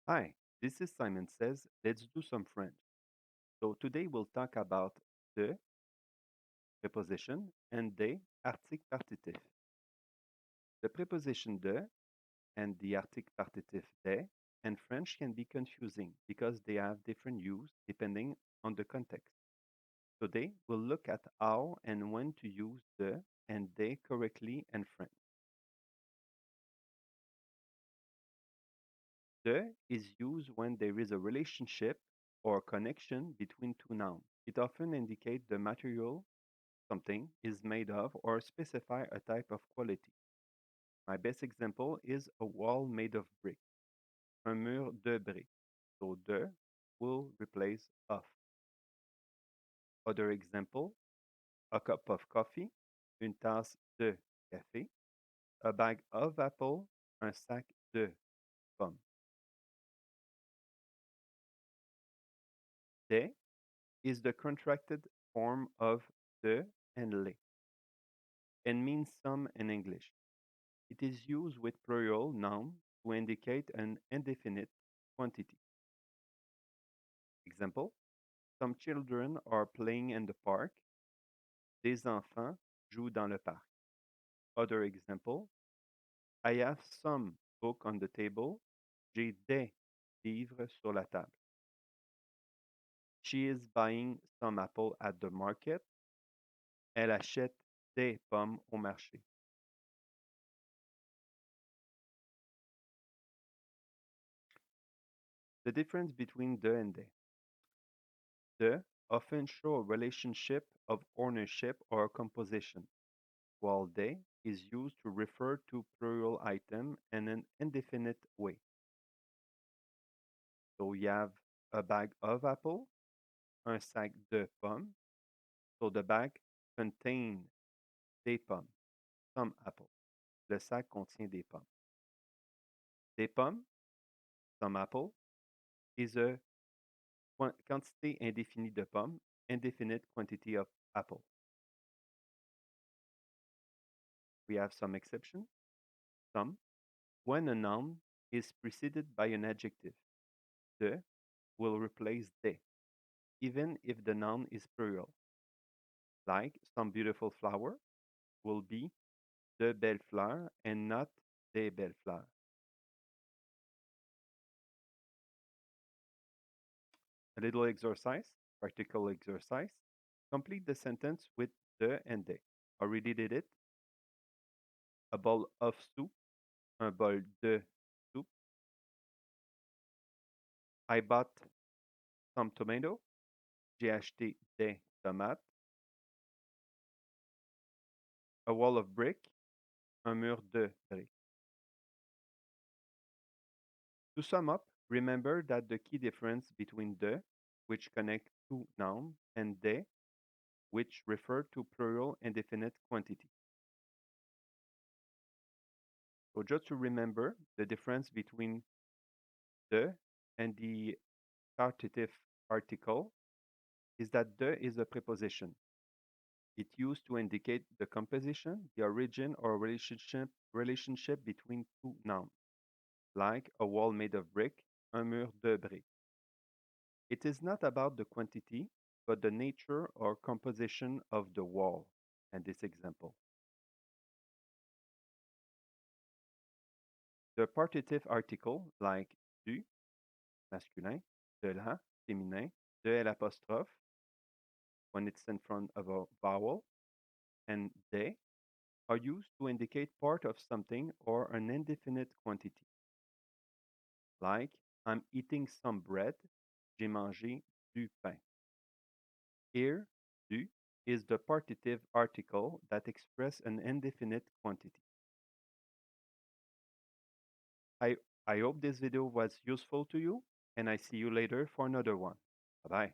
Hi, this is Simon Says, let's do some French. So today we'll talk about the preposition and des articles partitifs. The preposition de and the article partitif des in French can be confusing because they have different use depending on the context. Today we'll look at how and when to use the and des correctly in French. The is used when there is a relationship or connection between two nouns. It often indicates the material something is made of or specify a type of quality. My best example is a wall made of brick, un mur de briques. So de will replace of. Other example, a cup of coffee, une tasse de café, a bag of apple, un sac de pommes. Des is the contracted form of de and les and means some in English. It is used with plural noun to indicate an indefinite quantity. Example, some children are playing in the park. Des enfants jouent dans le parc. Other example, I have some book on the table. J'ai des livres sur la table. She is buying some apple at the market. Elle achète des pommes au marché. The difference between de and des. De often show a relationship of ownership or composition, while des is used to refer to plural item in an indefinite way. So you have a bag of apple, un sac de pommes. So the bag contains des pommes, some apple. Le sac contient des pommes. Des pommes, some apple, is a quantité indéfinie de pommes, indefinite quantity of apple. We have some exception. Some, when a noun is preceded by an adjective, de will replace des, even if the noun is plural. Like some beautiful flower will be de belles fleurs and not des belles fleurs. A little exercise, practical exercise. Complete the sentence with de and des. Already did it. A bowl of soup, un bol de soup. I bought some tomato. J'ai acheté des tomates. A wall of brick, un mur de briques. To sum up, remember that the key difference between de, which connect to noun, and des, which refer to plural indefinite quantity. So just to remember the difference between de and the partitive article is that de is a preposition. It's used to indicate the composition, the origin, or relationship between two nouns, like a wall made of brick, un mur de briques. It is not about the quantity, but the nature or composition of the wall, in this example. The partitive article, like du, masculin, de la, féminin, de l'apostrophe, when it's in front of a vowel, and des, are used to indicate part of something or an indefinite quantity. Like, I'm eating some bread, j'ai mangé du pain. Here, du is the partitive article that express an indefinite quantity. I, I hope this video was useful to you, and I see you later for another one. Bye bye.